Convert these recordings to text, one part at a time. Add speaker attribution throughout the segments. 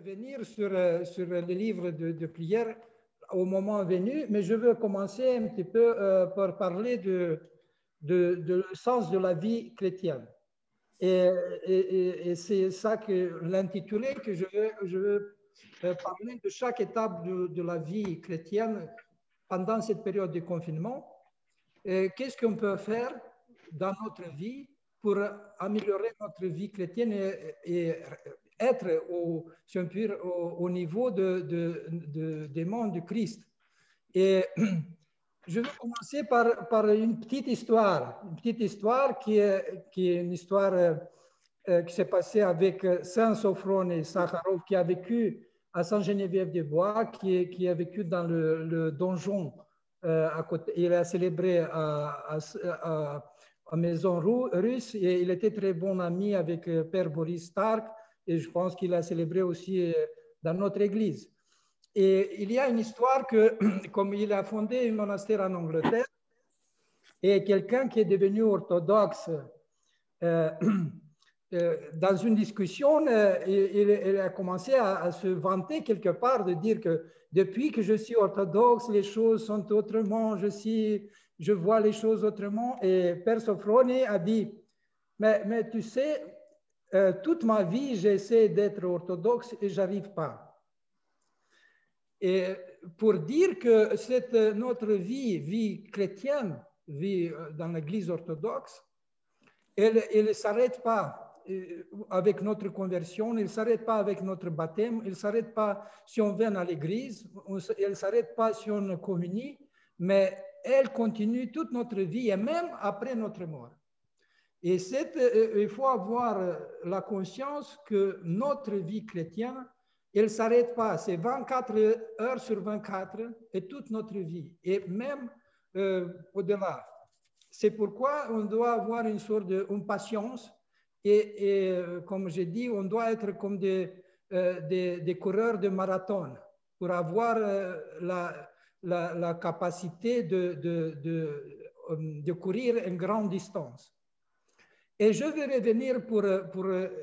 Speaker 1: revenir sur le livre de prière au moment venu, mais je veux commencer un petit peu par parler le sens de la vie chrétienne. Et c'est ça que l'intitulé que je veux parler de chaque étape de la vie chrétienne pendant cette période de confinement. Qu'est-ce qu'on peut faire dans notre vie pour améliorer notre vie chrétienne et être au niveau des mondes du Christ. Et je vais commencer par une petite histoire qui est une histoire qui s'est passée avec Saint Sophrone et Sakharov, qui a vécu à Saint-Geneviève-des-Bois, qui a vécu dans le donjon à côté. Il a célébré à Maison Russe et il était très bon ami avec Père Boris Stark et je pense qu'il a célébré aussi dans notre église. Et il y a une histoire que, comme il a fondé un monastère en Angleterre, et quelqu'un qui est devenu orthodoxe, dans une discussion, il a commencé à se vanter quelque part, de dire que depuis que je suis orthodoxe, les choses sont autrement, je vois les choses autrement. Et Père Sophrone a dit, mais tu sais, toute ma vie, j'essaie d'être orthodoxe et j'arrive pas. Et pour dire que notre vie chrétienne, vie dans l'Église orthodoxe, elle ne s'arrête pas avec notre conversion, elle ne s'arrête pas avec notre baptême, elle ne s'arrête pas si on vient à l'Église, elle ne s'arrête pas si on communie, mais elle continue toute notre vie et même après notre mort. Et il faut avoir la conscience que notre vie chrétienne, elle ne s'arrête pas. C'est 24 heures sur 24 et toute notre vie. Et même au-delà. C'est pourquoi on doit avoir une sorte de patience. Et comme j'ai dit, on doit être comme des coureurs de marathon pour avoir la capacité de courir une grande distance. Et je vais revenir pour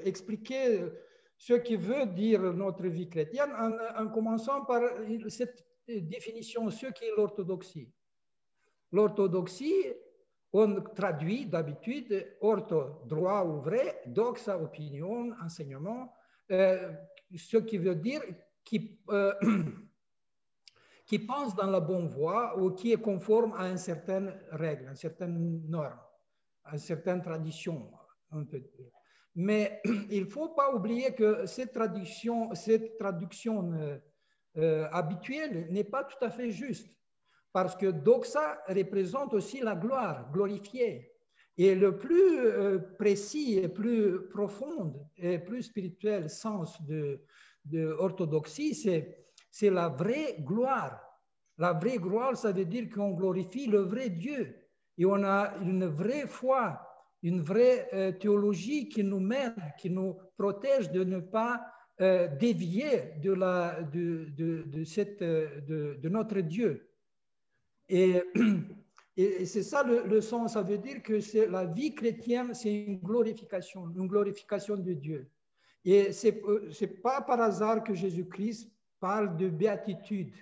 Speaker 1: expliquer ce que veut dire notre vie chrétienne en commençant par cette définition, ce qu'est l'orthodoxie. L'orthodoxie, on traduit d'habitude ortho, droit ou vrai, doxa, opinion, enseignement, ce qui veut dire qui pense dans la bonne voie ou qui est conforme à une certaine règle, à une certaine norme, à une certaine tradition. Mais il ne faut pas oublier que cette traduction habituelle n'est pas tout à fait juste. Parce que doxa représente aussi la gloire, glorifiée. Et le plus précis et plus profond et plus spirituel sens de orthodoxie, c'est la vraie gloire. La vraie gloire, ça veut dire qu'on glorifie le vrai Dieu. Et on a une vraie foi, une vraie théologie qui nous mène, qui nous protège de ne pas dévier de notre Dieu. Et c'est ça le sens, ça veut dire que la vie chrétienne, c'est une glorification de Dieu. Et ce n'est pas par hasard que Jésus-Christ parle de béatitude,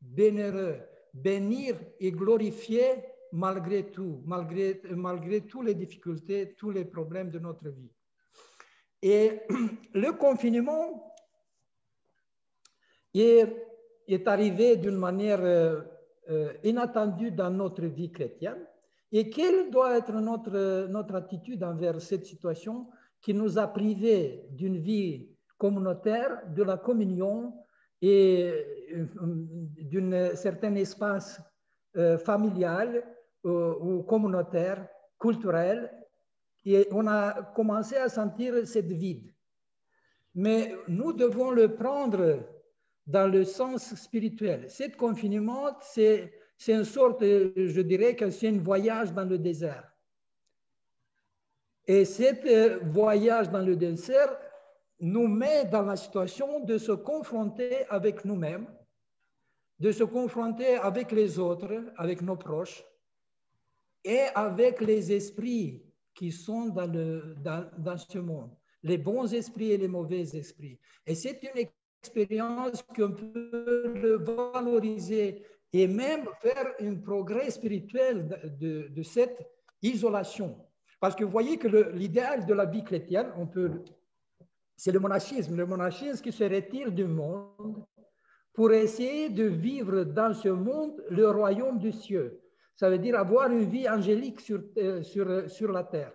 Speaker 1: bienheureux, bénir et glorifier malgré tout, malgré toutes les difficultés, tous les problèmes de notre vie. Et le confinement est arrivé d'une manière inattendue dans notre vie chrétienne. Et quelle doit être notre attitude envers cette situation qui nous a privés d'une vie communautaire, de la communion et d'un certain espace familial ou communautaire, culturel. Et on a commencé à sentir cette vide. Mais nous devons le prendre dans le sens spirituel. Ce confinement, c'est une sorte, je dirais que c'est un voyage dans le désert. Et ce voyage dans le désert nous met dans la situation de se confronter avec nous-mêmes, de se confronter avec les autres, avec nos proches, et avec les esprits qui sont dans ce monde. les bons esprits et les mauvais esprits. Et c'est une expérience qu'on peut valoriser et même faire un progrès spirituel de cette isolation. Parce que vous voyez que l'idéal de la vie chrétienne, c'est le monachisme qui se retire du monde pour essayer de vivre dans ce monde le royaume des cieux. Ça veut dire avoir une vie angélique sur la terre.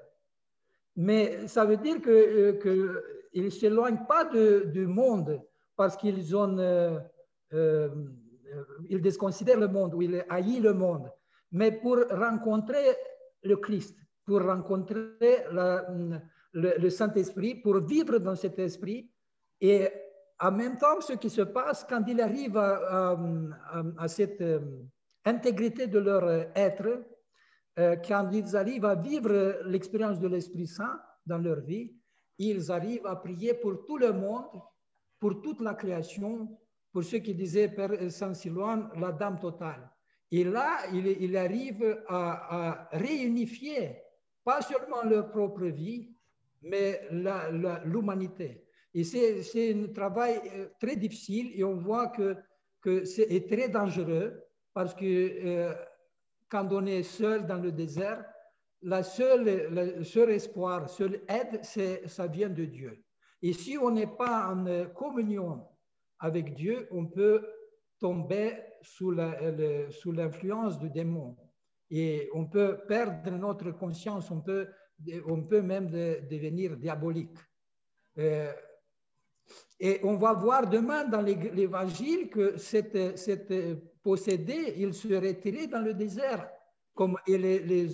Speaker 1: Mais ça veut dire qu'ils ne s'éloignent pas du monde parce qu'ils ils déconsidèrent le monde ou ils haïssent le monde, mais pour rencontrer le Christ, pour rencontrer le Saint-Esprit, pour vivre dans cet esprit. Et en même temps, ce qui se passe quand ils arrivent à cette intégrité de leur être, quand ils arrivent à vivre l'expérience de l'Esprit Saint dans leur vie, ils arrivent à prier pour tout le monde, pour toute la création, pour ceux qui disaient Père Saint-Silouan, la dame totale. Et là, il arrive à réunifier, pas seulement leur propre vie, mais l'humanité. Et c'est un travail très difficile et on voit que c'est très dangereux parce que quand on est seul dans le désert, le seul espoir, seule aide, ça vient de Dieu. Et si on n'est pas en communion avec Dieu, on peut tomber sous l'influence du démon. Et on peut perdre notre conscience, on peut même devenir diabolique. Et on va voir demain dans l'évangile que cette possédé, il se retirait dans le désert, comme les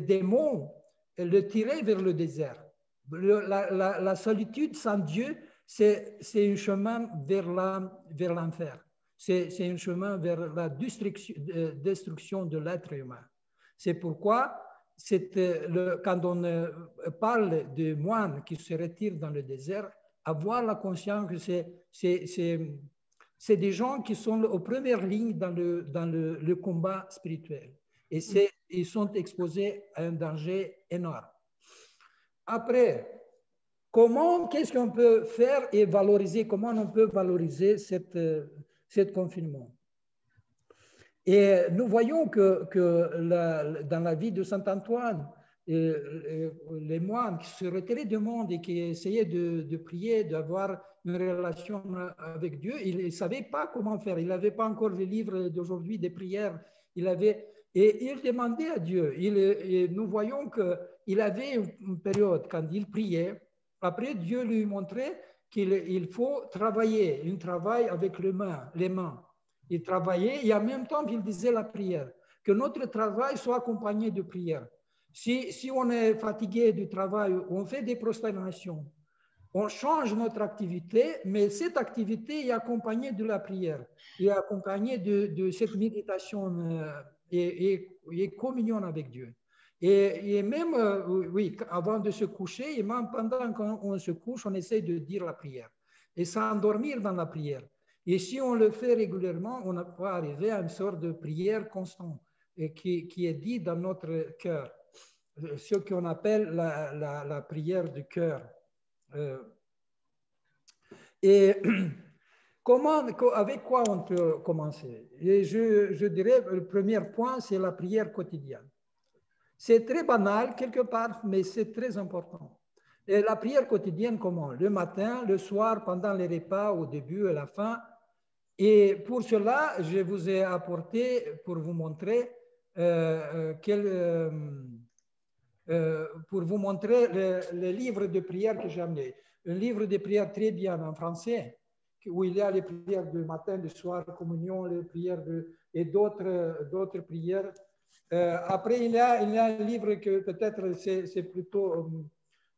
Speaker 1: démons le tiraient vers le désert. La solitude sans Dieu, c'est un chemin vers l'enfer. C'est un chemin vers la destruction de l'être humain. C'est pourquoi quand on parle de moines qui se retirent dans le désert, avoir la conscience que c'est des gens qui sont aux premières lignes dans le combat spirituel. Et ils sont exposés à un danger énorme. Après, qu'est-ce qu'on peut faire et valoriser, comment on peut valoriser cet confinement? Et nous voyons que dans la vie de Saint Antoine, les moines qui se retiraient du monde et qui essayaient de prier, d'avoir une relation avec Dieu, ils ne savaient pas comment faire. Ils n'avaient pas encore les livres d'aujourd'hui des prières. Et ils demandaient à Dieu. Et nous voyons qu'il avait une période quand il priait. Après, Dieu lui montrait qu'il faut travailler, un travail avec les mains. Il travaillait et en même temps, il disait la prière. Que notre travail soit accompagné de prière. Si on est fatigué du travail, on fait des prosternations. On change notre activité, mais cette activité est accompagnée de la prière, est accompagnée de cette méditation et communion avec Dieu. Et même, oui, avant de se coucher, et même pendant qu'on se couche, on essaie de dire la prière et s'endormir dans la prière. Et si on le fait régulièrement, on va arriver à une sorte de prière constante qui est dit dans notre cœur, ce qu'on appelle la prière du cœur. Et avec quoi on peut commencer? Et je dirais, le premier point, c'est la prière quotidienne. C'est très banal quelque part, mais c'est très important. Et la prière quotidienne, comment? Le matin, le soir, pendant les repas, au début et à la fin. Et pour cela, je vous ai apporté, pour vous montrer, le livre de prière que j'ai amené. Un livre de prière très bien en français, où il y a les prières du matin, du soir, communion, les prières et d'autres prières. Après, il y a un livre que peut-être c'est plutôt...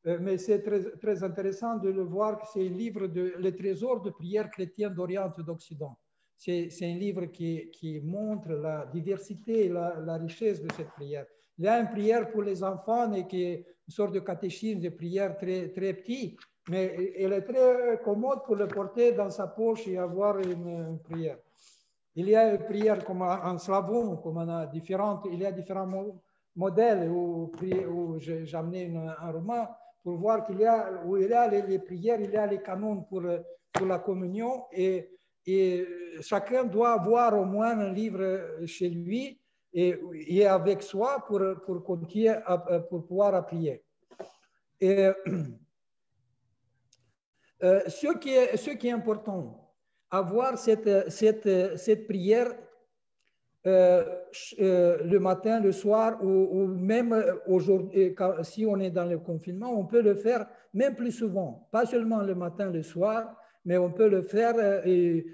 Speaker 1: mais c'est très, très intéressant de le voir, que c'est un livre Le trésor de prière chrétienne d'Orient et d'Occident. C'est un livre qui montre la diversité et la richesse de cette prière. Il y a une prière pour les enfants et qui est une sorte de catéchisme de prière très, très petit, mais elle est très commode pour le porter dans sa poche et avoir une prière. Il y a une prière comme en slavon, comme on a il y a différents modèle où j'ai amené un roman pour voir qu'il y a, où il y a les prières, il y a les canons pour la communion et chacun doit avoir au moins un livre chez lui et avec soi pour continuer pour pouvoir prier. Et ce qui est important, avoir cette prière le matin, le soir, ou même aujourd'hui, si on est dans le confinement, on peut le faire même plus souvent, pas seulement le matin, le soir, mais on peut le faire et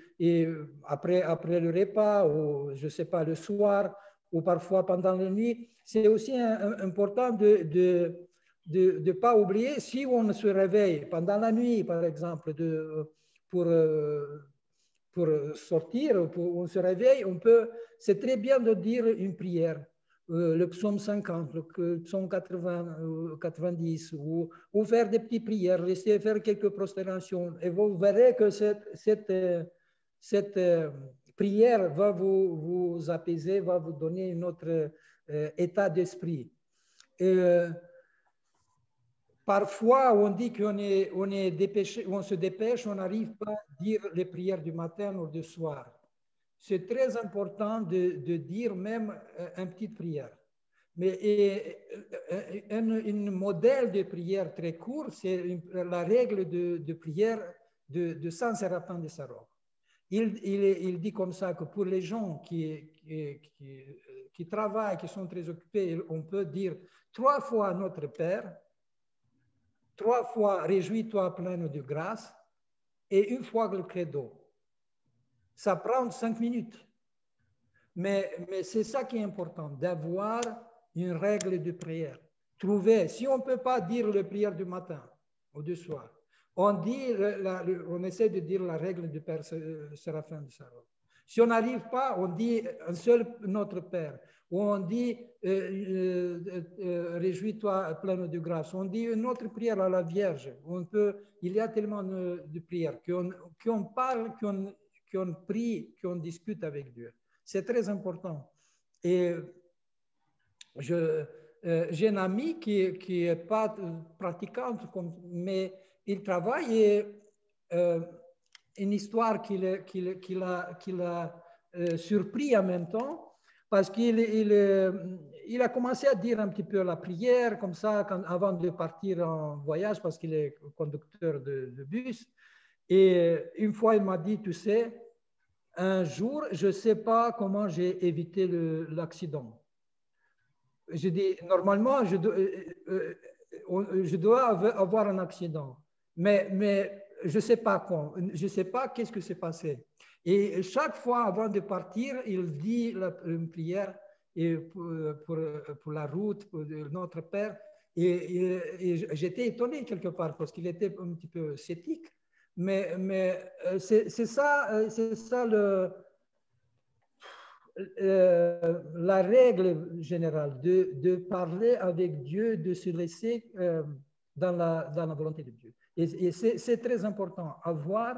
Speaker 1: après le repas, ou je ne sais pas, le soir, ou parfois pendant la nuit. C'est aussi important de ne pas oublier, si on se réveille pendant la nuit, par exemple, pour sortir, on se réveille, c'est très bien de dire une prière, le psaume 50, le psaume 80, 90, ou faire des petites prières, laisser faire quelques prosternations. Et vous verrez que cette prière va vous apaiser, va vous donner un autre état d'esprit. Parfois, on dit on est dépêché, on se dépêche, on n'arrive pas à dire les prières du matin ou du soir. C'est très important de dire même une petite prière. Mais un modèle de prière très court, c'est la règle de prière de Saint Séraphin de Sarov. Il dit comme ça que pour les gens qui travaillent, qui sont très occupés, on peut dire 3 fois Notre Père, 3 fois réjouis-toi pleine de grâce et 1 fois le credo. Ça prend 5 minutes. Mais c'est ça qui est important, d'avoir une règle de prière. Trouver, si on ne peut pas dire la prière du matin ou du soir, on essaie de dire la règle du Père Séraphin de Sarov. Si on n'arrive pas, on dit un seul Notre Père, ou on dit réjouis-toi pleine de grâce, on dit une autre prière à la Vierge. Il y a tellement de prières qu'on parle, qu'on prie, qu'on discute avec Dieu. C'est très important. Et j'ai un ami qui n'est pas pratiquant, mais il travaille et une histoire qu'il a surpris en même temps, parce qu'il a commencé à dire un petit peu la prière, comme ça, avant de partir en voyage, parce qu'il est conducteur de bus. Et une fois, il m'a dit, tu sais, un jour, je ne sais pas comment j'ai évité l'accident. Je dis, normalement, je dois avoir un accident, mais je ne sais pas quand, je ne sais pas qu'est-ce qui s'est passé. Et chaque fois, avant de partir, il dit une prière pour la route, pour notre Père. Et j'étais étonné quelque part parce qu'il était un petit peu sceptique. Mais c'est ça la règle générale de parler avec Dieu, de se laisser dans la volonté de Dieu. Et c'est très important, avoir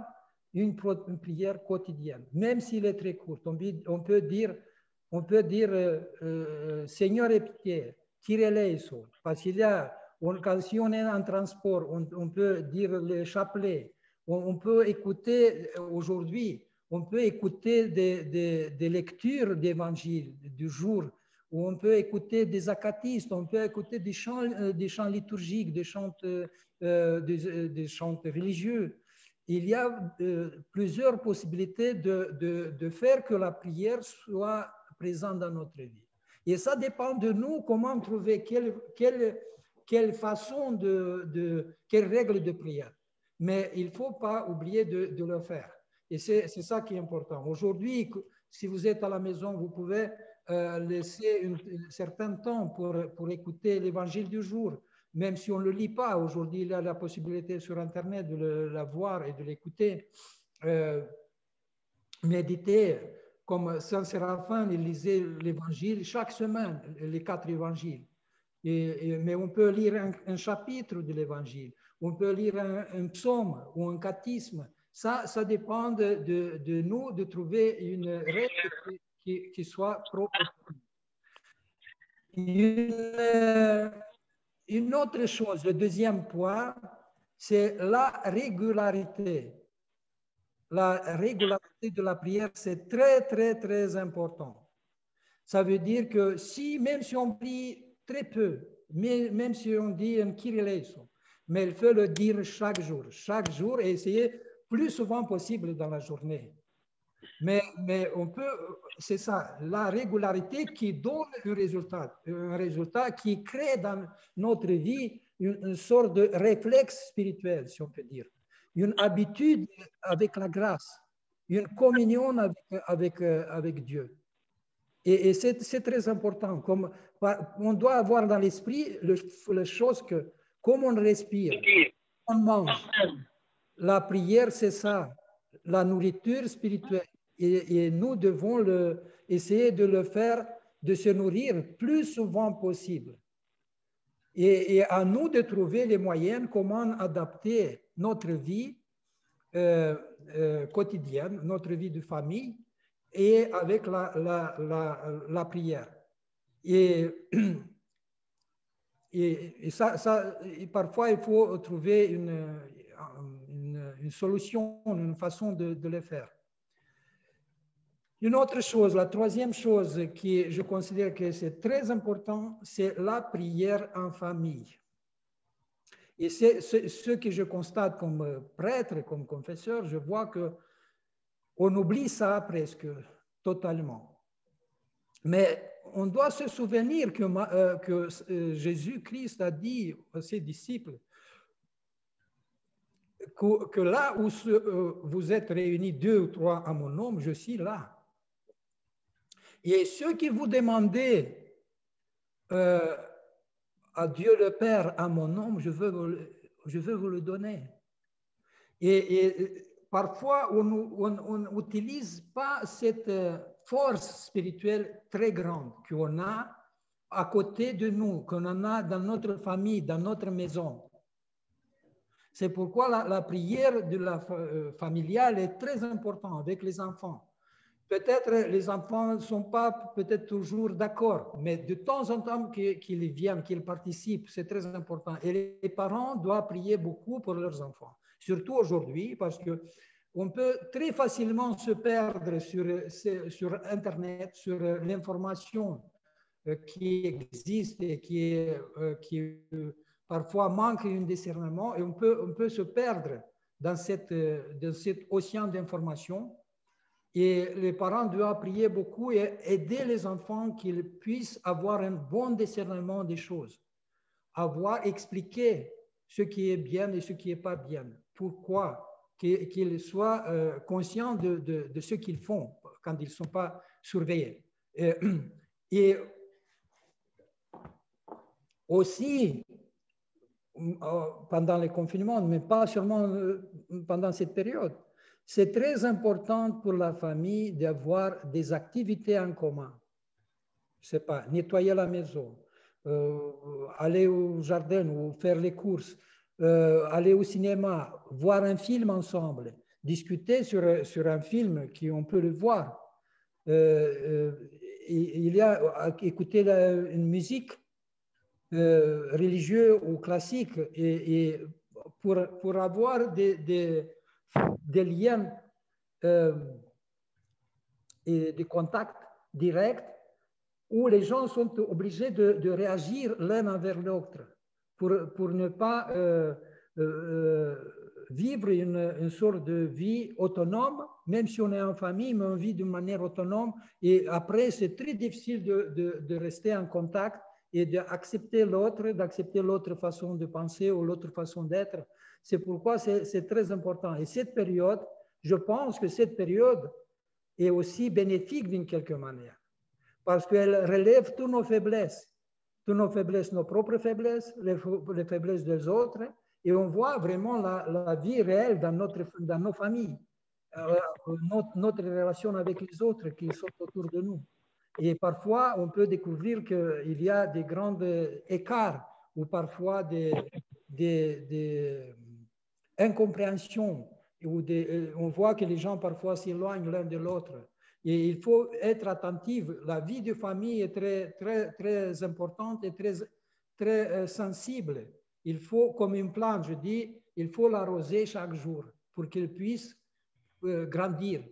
Speaker 1: une prière quotidienne, même s'il est très courte. On peut dire Seigneur aie pitié, tirez-les. Parce qu'il y a, si on est en transport, on peut dire le chapelet. On peut écouter aujourd'hui, on peut écouter des lectures d'évangile du jour, ou on peut écouter des acatistes, on peut écouter des chants liturgiques, des chants religieux. Il y a plusieurs possibilités de faire que la prière soit présente dans notre vie. Et ça dépend de nous, comment trouver quelle façon quelle règle de prière. Mais il ne faut pas oublier de le faire. Et c'est ça qui est important. Aujourd'hui, si vous êtes à la maison, vous pouvez laisser un certain temps pour écouter l'évangile du jour. Même si on ne le lit pas, aujourd'hui, il y a la possibilité sur Internet de la voir et de l'écouter. Méditer, comme Saint Séraphin, il lisait l'évangile chaque semaine, les 4 évangiles. Mais on peut lire un chapitre de l'évangile, on peut lire un psaume ou un cathisme. Ça dépend de nous de trouver une règle qui soit propre. Une autre chose, le deuxième point, c'est la régularité. La régularité de la prière, c'est très, très, très important. Ça veut dire que si, même si on prie très peu, même si on dit un Kyrie eleison, mais il faut le dire chaque jour et essayer plus souvent possible dans la journée. Mais on peut, c'est ça, la régularité qui donne un résultat qui crée dans notre vie une sorte de réflexe spirituel, si on peut dire, une habitude avec la grâce, une communion avec Dieu. Et c'est très important. Comme, on doit avoir dans l'esprit les choses que, comme on respire, on mange. La prière, c'est ça, la nourriture spirituelle. Et nous devons essayer de le faire, de se nourrir plus souvent possible. Et à nous de trouver les moyens comment adapter notre vie quotidienne, notre vie de famille, et avec la prière. Et parfois, il faut trouver une solution, une façon de le faire. Une autre chose, la troisième chose que je considère que c'est très important, c'est la prière en famille. Et c'est ce que je constate comme prêtre, comme confesseur, je vois qu'on oublie ça presque totalement. Mais on doit se souvenir que Jésus-Christ a dit à ses disciples que là où vous êtes réunis 2 ou 3 à mon nom, je suis là. Et ce que vous demandez à Dieu le Père à mon nom, je veux vous le donner. Et parfois, on n'utilise pas cette force spirituelle très grande qu'on a à côté de nous, qu'on en a dans notre famille, dans notre maison. C'est pourquoi la prière de la familiale est très importante avec les enfants. Peut-être les enfants ne sont pas peut-être toujours d'accord, mais de temps en temps qu'ils viennent, qu'ils participent, c'est très important. Et les parents doivent prier beaucoup pour leurs enfants, surtout aujourd'hui, parce qu'on peut très facilement se perdre sur Internet, sur l'information qui existe et qui parfois manque un discernement, et on peut se perdre dans cet océan d'informations. Et les parents doivent prier beaucoup et aider les enfants qu'ils puissent avoir un bon discernement des choses, expliquer ce qui est bien et ce qui n'est pas bien, pourquoi, qu'ils soient conscients de ce qu'ils font quand ils ne sont pas surveillés. Et aussi, pendant les confinements, mais pas seulement pendant cette période, c'est très important pour la famille d'avoir des activités en commun. Je ne sais pas, nettoyer la maison, aller au jardin ou faire les courses, aller au cinéma, voir un film ensemble, discuter sur un film qu'on peut le voir. Il y a écouter une musique religieuse ou classique et pour avoir des liens et des contacts directs où les gens sont obligés de réagir l'un envers l'autre pour ne pas vivre une sorte de vie autonome, même si on est en famille, mais on vit d'une manière autonome. Et après, c'est très difficile de rester en contact et d'accepter l'autre façon de penser ou l'autre façon d'être. C'est pourquoi c'est très important. Et cette période, je pense que cette période est aussi bénéfique d'une quelque manière, parce qu'elle relève toutes nos faiblesses, nos propres faiblesses, les faiblesses des autres, et on voit vraiment la vie réelle dans nos familles, notre relation avec les autres qui sont autour de nous. Et parfois, on peut découvrir qu'il y a des grands écarts ou parfois des incompréhensions, où on voit que les gens parfois s'éloignent l'un de l'autre. Et il faut être attentif. La vie de famille est très, très, très importante et très, très sensible. Il faut, comme une plante, je dis, il faut l'arroser chaque jour pour qu'il puisse grandir,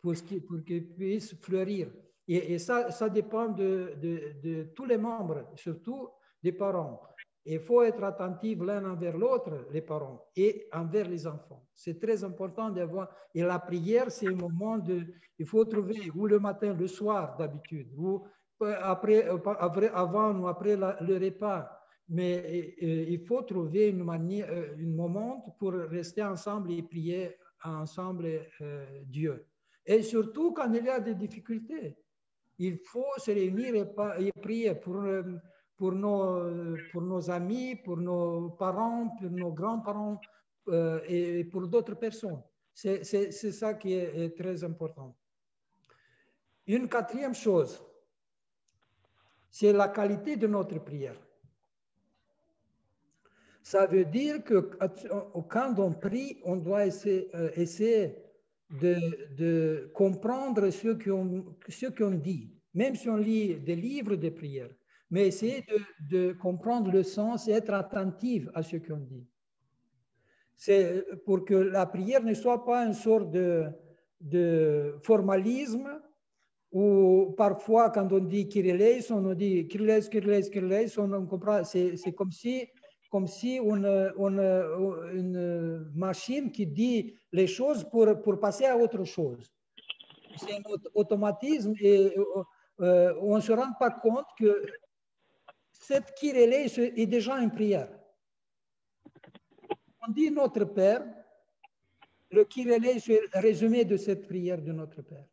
Speaker 1: pour qu'il puisse fleurir. Et ça dépend de tous les membres, surtout des parents. Il faut être attentif l'un envers l'autre, les parents, et envers les enfants. C'est très important d'avoir. Et la prière, c'est un moment de. Il faut trouver, ou le matin, le soir d'habitude, ou avant ou après le repas. Mais il faut trouver une manière, un moment pour rester ensemble et prier ensemble Dieu. Et surtout quand il y a des difficultés, il faut se réunir et prier pour nos amis, pour nos parents, pour nos grands-parents et pour d'autres personnes. C'est ça qui est très important. Une quatrième chose, c'est la qualité de notre prière. Ça veut dire que quand on prie, on doit essayer de comprendre ce qu'on dit, même si on lit des livres de prière, mais essayer de comprendre le sens et être attentif à ce qu'on dit. C'est pour que la prière ne soit pas une sorte de formalisme où parfois quand on dit Kyrilles, on dit Kyrilles, on comprend, c'est comme si une machine qui dit les choses pour passer à autre chose. C'est un automatisme et on ne se rend pas compte que cette Kyrilles est déjà une prière. On dit notre Père, le Kyrilles est résumé de cette prière de notre Père.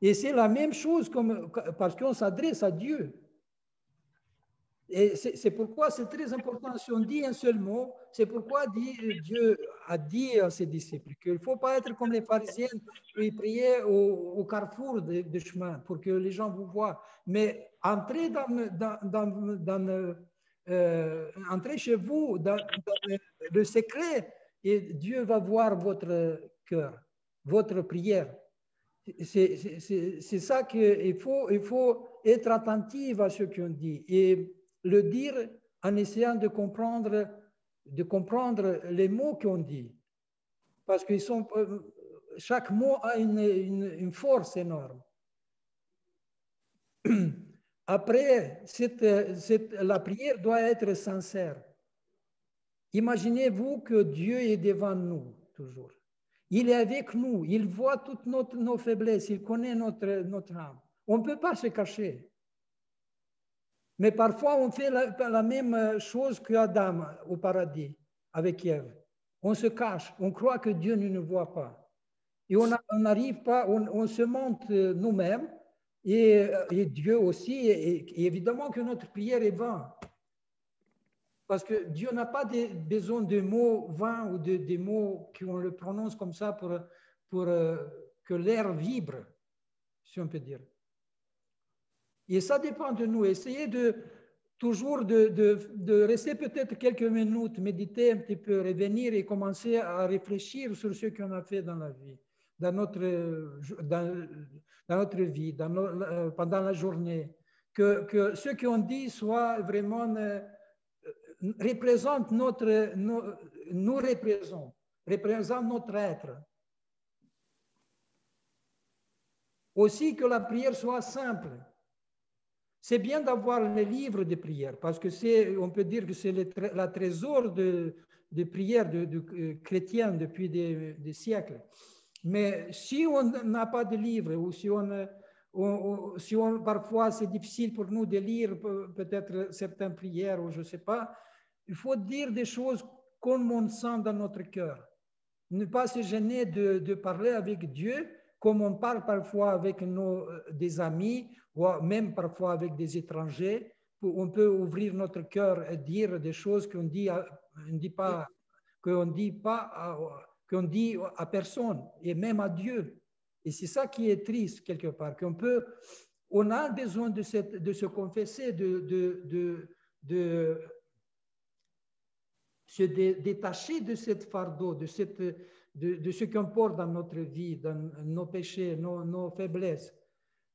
Speaker 1: Et c'est la même chose parce qu'on s'adresse à Dieu. Et c'est pourquoi c'est très important. Si on dit un seul mot, c'est pourquoi Dieu a dit à ses disciples qu'il ne faut pas être comme les pharisiens qui priaient au carrefour de chemin pour que les gens vous voient. Mais entrez, entrez chez vous dans le secret et Dieu va voir votre cœur, votre prière. C'est ça qu'il faut être attentif à ce qu'on dit et le dire en essayant de comprendre les mots qu'on dit. Parce que chaque mot a une force énorme. Après, la prière doit être sincère. Imaginez-vous que Dieu est devant nous toujours. Il est avec nous, il voit toutes nos faiblesses, il connaît notre âme. On ne peut pas se cacher. Mais parfois, on fait la même chose qu'Adam au paradis avec Ève. On se cache, on croit que Dieu ne nous voit pas. Et on n'arrive pas, on se montre nous-mêmes et Dieu aussi. Et évidemment que notre prière est vaine. Parce que Dieu n'a pas besoin de mots vains ou des mots qu'on le prononce comme ça pour que l'air vibre, si on peut dire. Et ça dépend de nous. Essayez toujours de rester peut-être quelques minutes, méditer un petit peu, revenir et commencer à réfléchir sur ce qu'on a fait dans la vie, dans notre vie, pendant la journée. Que ce qu'on dit soit vraiment... représente nous représente notre être. Aussi que la prière soit simple. C'est bien d'avoir les livres de prière parce que on peut dire que c'est la trésor de prière de chrétiens depuis des siècles. Mais si on n'a pas de livre ou si parfois c'est difficile pour nous de lire peut-être certaines prières ou je ne sais pas, il faut dire des choses comme on sent dans notre cœur. Ne pas se gêner de parler avec Dieu comme on parle parfois avec des amis ou même parfois avec des étrangers. On peut ouvrir notre cœur et dire des choses qu'on dit à personne et même à Dieu. Et c'est ça qui est triste quelque part, on a besoin de se confesser, de se détacher de cette fardeau, de de ce qu'on porte dans notre vie, dans nos péchés, nos faiblesses.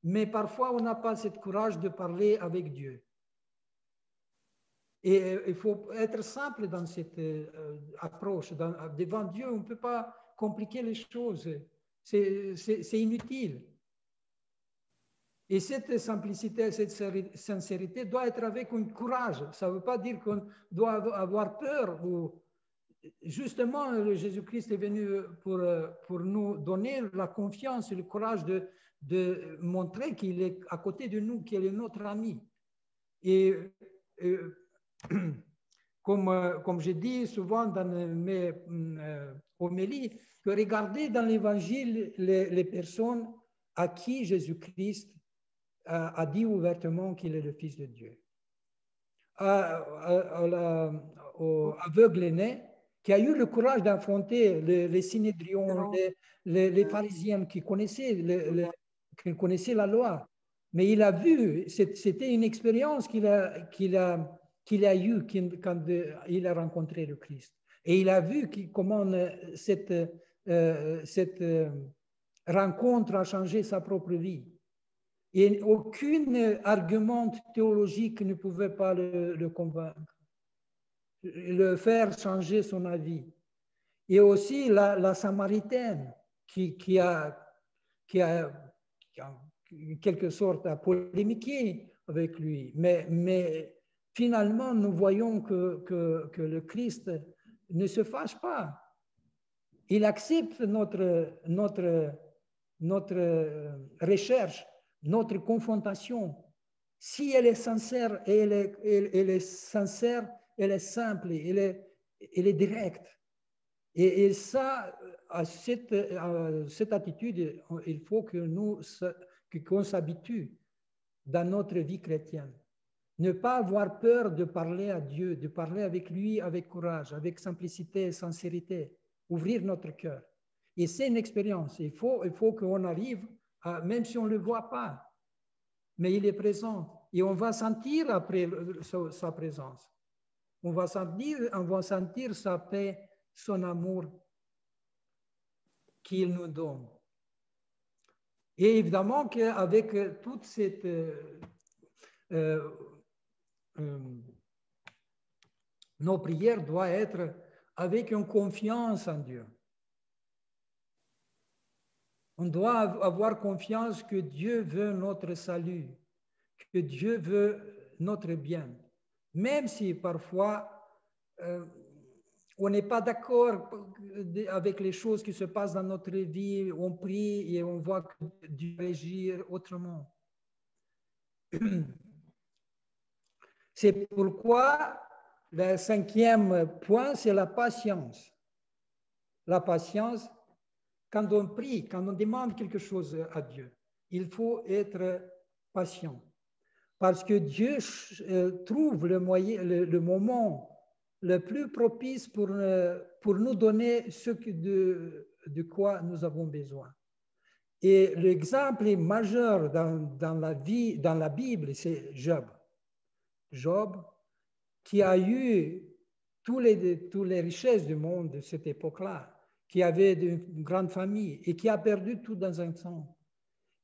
Speaker 1: Mais parfois, on n'a pas ce courage de parler avec Dieu. Et il faut être simple dans cette approche. Devant Dieu, on ne peut pas compliquer les choses. C'est inutile. Et cette simplicité, cette sincérité doit être avec un courage. Ça ne veut pas dire qu'on doit avoir peur. Justement, Jésus-Christ est venu pour nous donner la confiance et le courage de montrer qu'il est à côté de nous, qu'il est notre ami. Et comme je dis souvent dans mes homélies, que regardez dans l'Évangile les personnes à qui Jésus-Christ a dit ouvertement qu'il est le Fils de Dieu. Au aveugle né, qui a eu le courage d'affronter les synédrions, les pharisiens qui connaissaient la loi. Mais il a vu, c'était une expérience qu'il a eue quand il a rencontré le Christ. Et il a vu comment cette rencontre a changé sa propre vie. Et aucun argument théologique ne pouvait pas le convaincre, le faire changer son avis. Et aussi la Samaritaine qui a en quelque sorte à polémiquer avec lui. Mais finalement, nous voyons que le Christ ne se fâche pas. Il accepte notre recherche, notre confrontation. Si elle est sincère, elle est sincère, elle est simple, elle est directe. Et ça, à cette attitude, il faut qu'on s'habitue dans notre vie chrétienne. Ne pas avoir peur de parler à Dieu, de parler avec lui avec courage, avec simplicité et sincérité, ouvrir notre cœur. Et c'est une expérience. Il faut qu'on arrive, même si on ne le voit pas, mais il est présent. Et on va sentir après sa présence. On va sentir sa paix, son amour qu'il nous donne. Et évidemment qu'avec toute cette nos prières doivent être avec une confiance en Dieu. On doit avoir confiance que Dieu veut notre salut, que Dieu veut notre bien, même si parfois on n'est pas d'accord avec les choses qui se passent dans notre vie, on prie et on voit que Dieu agit autrement. C'est pourquoi le 5e point, c'est la patience. La patience, quand on prie, quand on demande quelque chose à Dieu, il faut être patient. Parce que Dieu trouve le moment le plus propice pour nous donner ce de quoi nous avons besoin. Et l'exemple majeur dans la Bible, c'est Job. Job, qui a eu toutes les richesses du monde de cette époque-là, qui avait une grande famille et qui a perdu tout dans un instant.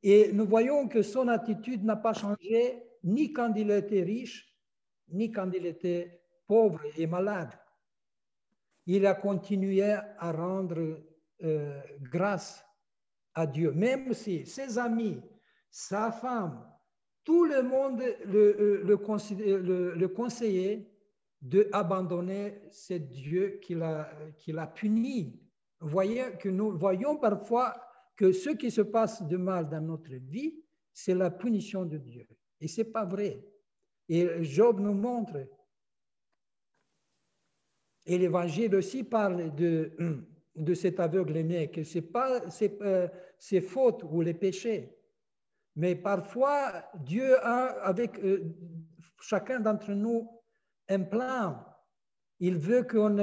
Speaker 1: Et nous voyons que son attitude n'a pas changé ni quand il était riche, ni quand il était pauvre et malade. Il a continué à rendre grâce à Dieu, même si ses amis, sa femme, tout le monde le conseillait d'abandonner ce Dieu qu'il a puni. Nous voyons parfois que ce qui se passe de mal dans notre vie, c'est la punition de Dieu. Et ce n'est pas vrai. Et Job nous montre. Et l'Évangile aussi parle de cet aveugle-né, que ce n'est pas ses fautes ou les péchés. Mais parfois, Dieu a avec chacun d'entre nous un plan. Il veut qu'on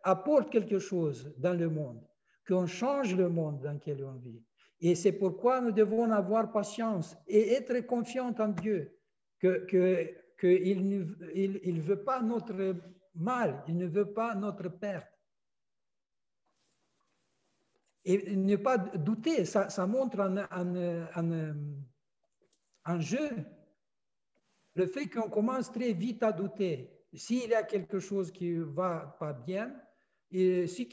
Speaker 1: apporte quelque chose dans le monde, qu'on change le monde dans lequel on vit. Et c'est pourquoi nous devons avoir patience et être confiants en Dieu, qu'il ne veut pas notre mal, il ne veut pas notre perte. Et ne pas douter, ça montre un jeu le fait qu'on commence très vite à douter. S'il y a quelque chose qui ne va pas bien, et si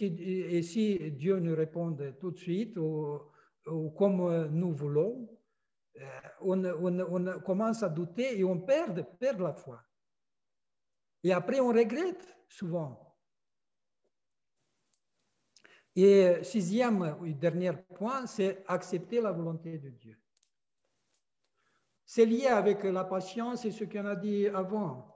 Speaker 1: Dieu nous répond tout de suite ou comme nous voulons, on commence à douter et on perd la foi. Et après, on regrette souvent. Et sixième et dernier point, c'est accepter la volonté de Dieu. C'est lié avec la patience et ce qu'on a dit avant.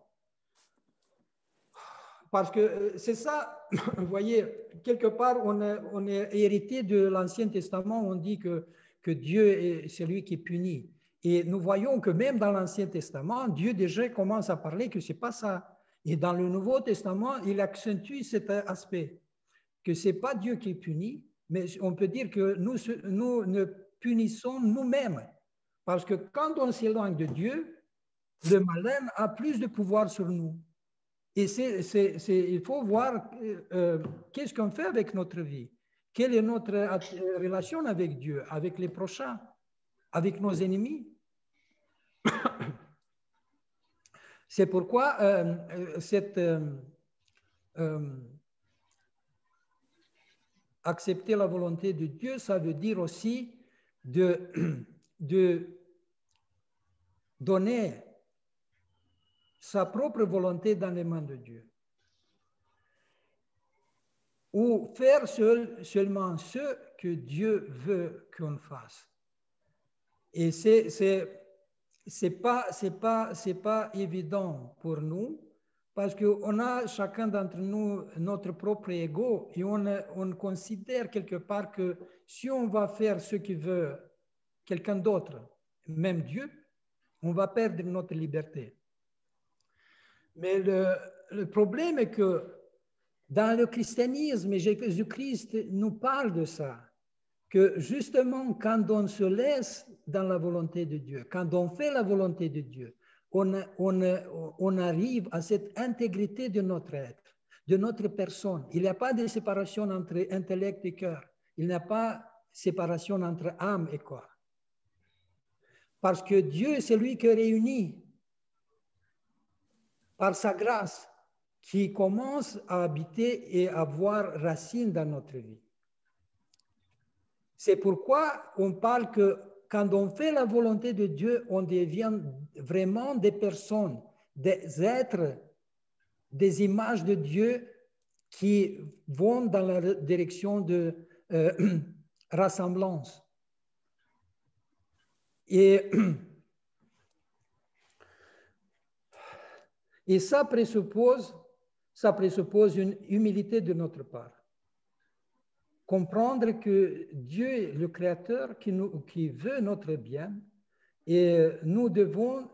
Speaker 1: Parce que c'est ça, vous voyez, quelque part, on est hérité de l'Ancien Testament, on dit que Dieu est celui qui punit. Et nous voyons que même dans l'Ancien Testament, Dieu déjà commence à parler que ce n'est pas ça. Et dans le Nouveau Testament, il accentue cet aspect, que ce n'est pas Dieu qui punit, mais on peut dire que nous ne punissons nous-mêmes. Parce que quand on s'éloigne de Dieu, le malin a plus de pouvoir sur nous. Et il faut voir qu'est-ce qu'on fait avec notre vie. Quelle est notre relation avec Dieu, avec les prochains, avec nos ennemis. C'est pourquoi accepter la volonté de Dieu, ça veut dire aussi de donner sa propre volonté dans les mains de Dieu. Ou faire seulement ce que Dieu veut qu'on fasse. Et c'est pas évident pour nous, parce qu'on a chacun d'entre nous notre propre ego et on considère quelque part que si on va faire ce que veut quelqu'un d'autre, même Dieu, on va perdre notre liberté. Mais le problème est que dans le christianisme, Jésus-Christ nous parle de ça, que justement quand on se laisse dans la volonté de Dieu, quand on fait la volonté de Dieu, on arrive à cette intégrité de notre être, de notre personne. Il n'y a pas de séparation entre intellect et cœur. Il n'y a pas de séparation entre âme et corps. Parce que Dieu, c'est lui qui réunit par sa grâce, qui commence à habiter et à avoir racine dans notre vie. C'est pourquoi on parle que quand on fait la volonté de Dieu, on devient vraiment des personnes, des êtres, des images de Dieu qui vont dans la direction de rassemblance. Et ça présuppose une humilité de notre part. Comprendre que Dieu est le Créateur qui veut notre bien et nous devons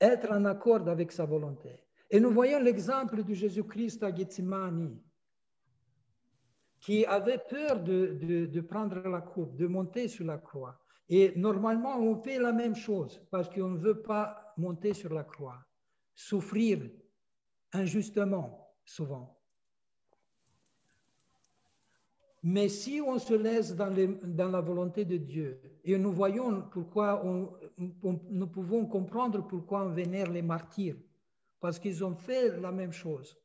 Speaker 1: être en accord avec sa volonté. Et nous voyons l'exemple de Jésus-Christ à Gethsemane, qui avait peur de prendre la coupe, de monter sur la croix. Et normalement, on fait la même chose parce qu'on ne veut pas monter sur la croix, souffrir injustement, souvent. Mais si on se laisse dans la volonté de Dieu, et nous voyons pourquoi nous pouvons comprendre pourquoi on vénère les martyrs, parce qu'ils ont fait la même chose.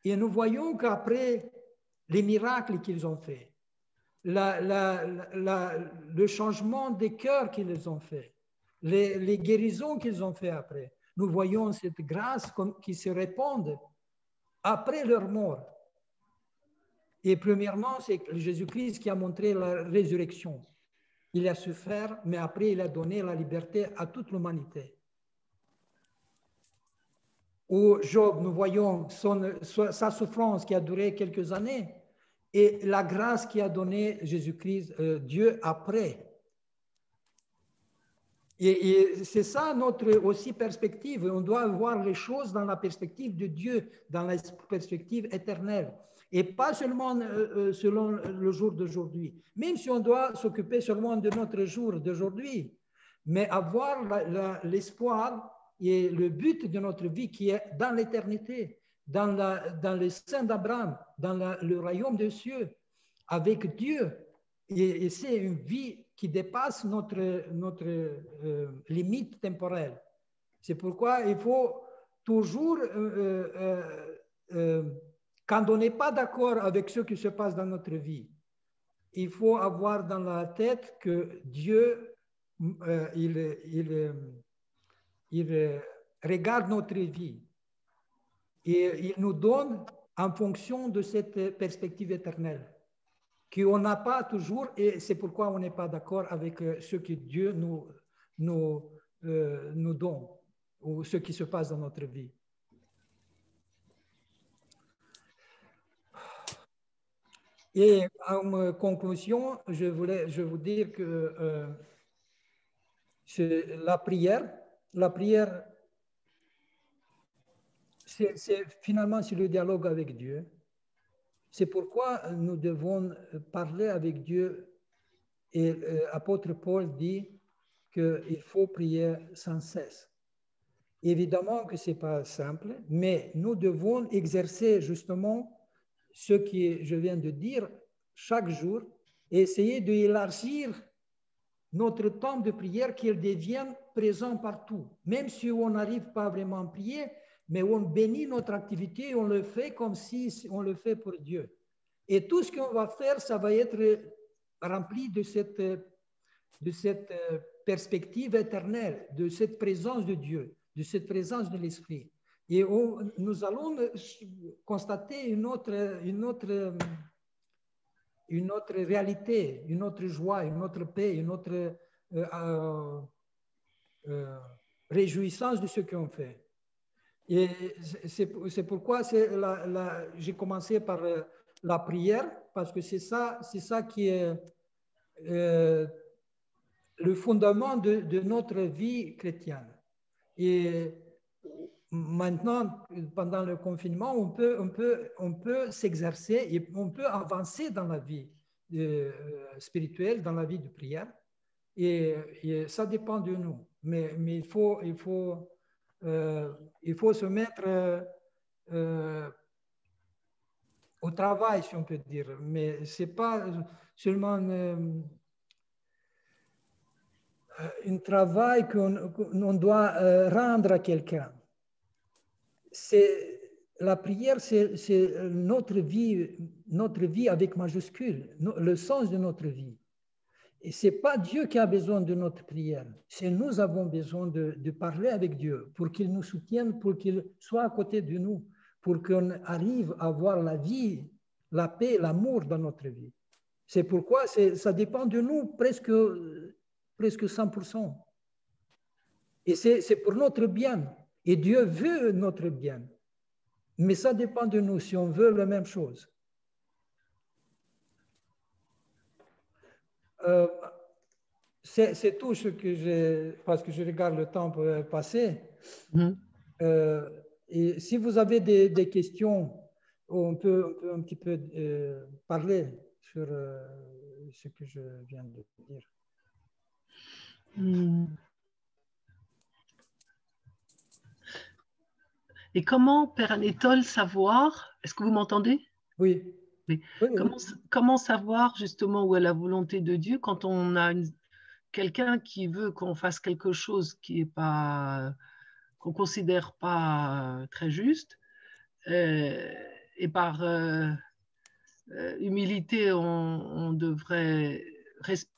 Speaker 1: Et nous voyons qu'après les miracles qu'ils ont fait, le changement des cœurs qu'ils ont fait, les guérisons qu'ils ont fait après, nous voyons cette grâce qui se répand après leur mort. Et premièrement, c'est Jésus-Christ qui a montré la résurrection. Il a souffert, mais après, il a donné la liberté à toute l'humanité. Où Job, nous voyons sa souffrance qui a duré quelques années et la grâce qui a donné Jésus-Christ, Dieu après. Et c'est ça notre aussi perspective. On doit voir les choses dans la perspective de Dieu, dans la perspective éternelle. Et pas seulement selon le jour d'aujourd'hui. Même si on doit s'occuper seulement de notre jour d'aujourd'hui, mais avoir l'espoir et le but de notre vie qui est dans l'éternité, dans le sein d'Abraham, dans le royaume des cieux, avec Dieu. Et c'est une vie qui dépasse notre limite temporelle. C'est pourquoi il faut toujours, quand on n'est pas d'accord avec ce qui se passe dans notre vie, il faut avoir dans la tête que Dieu, il regarde notre vie et il nous donne en fonction de cette perspective éternelle qu'on n'a pas toujours, et c'est pourquoi on n'est pas d'accord avec ce que Dieu nous donne ou ce qui se passe dans notre vie. Et en conclusion, je voulais vous dire que la prière, finalement, c'est le dialogue avec Dieu. C'est pourquoi nous devons parler avec Dieu. Et l'apôtre Paul dit qu'il faut prier sans cesse. Évidemment que ce n'est pas simple, mais nous devons exercer justement ce que je viens de dire chaque jour et essayer d'élargir notre temps de prière, qu'il devienne présent partout. Même si on n'arrive pas vraiment à prier, mais on bénit notre activité et on le fait comme si on le fait pour Dieu. Et tout ce qu'on va faire, ça va être rempli de cette perspective éternelle, de cette présence de Dieu, de cette présence de l'Esprit. Et nous allons constater une autre réalité, une autre joie, une autre paix, une autre réjouissance de ce qu'on fait. Et c'est pourquoi j'ai commencé par la prière, parce que c'est ça qui est le fondament de notre vie chrétienne. Et maintenant, pendant le confinement, on peut s'exercer et on peut avancer dans la vie spirituelle, dans la vie de prière. Et ça dépend de nous. Mais il faut se mettre au travail, si on peut dire. Mais ce n'est pas seulement un travail qu'on doit rendre à quelqu'un. La prière, c'est notre vie avec majuscule, le sens de notre vie. Et ce n'est pas Dieu qui a besoin de notre prière, c'est nous avons besoin de parler avec Dieu pour qu'il nous soutienne, pour qu'il soit à côté de nous, pour qu'on arrive à avoir la vie, la paix, l'amour dans notre vie. C'est pourquoi ça dépend de nous presque 100%. Et c'est pour notre bien. Et Dieu veut notre bien. Mais ça dépend de nous si on veut la même chose. C'est tout ce que j'ai, parce que je regarde le temps passer. Et si vous avez des questions, on peut un petit peu parler sur ce que je viens de dire.
Speaker 2: Et comment, Père Anatole, savoir, est-ce que vous m'entendez?
Speaker 1: Oui.
Speaker 2: Oui. Comment savoir justement où est la volonté de Dieu quand on a quelqu'un qui veut qu'on fasse quelque chose qui est pas, qu'on considère pas très juste, et par humilité, on devrait respecter,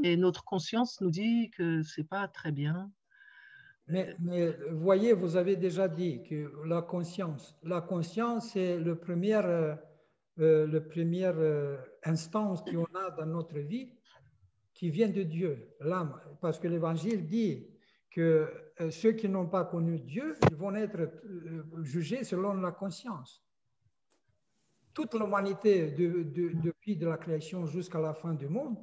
Speaker 2: et notre conscience nous dit que c'est pas très bien.
Speaker 1: Mais voyez, vous avez déjà dit que la conscience, c'est le première instance qu'on a dans notre vie qui vient de Dieu, l'âme. Parce que l'Évangile dit que ceux qui n'ont pas connu Dieu, ils vont être jugés selon la conscience. Toute l'humanité, depuis de la création jusqu'à la fin du monde,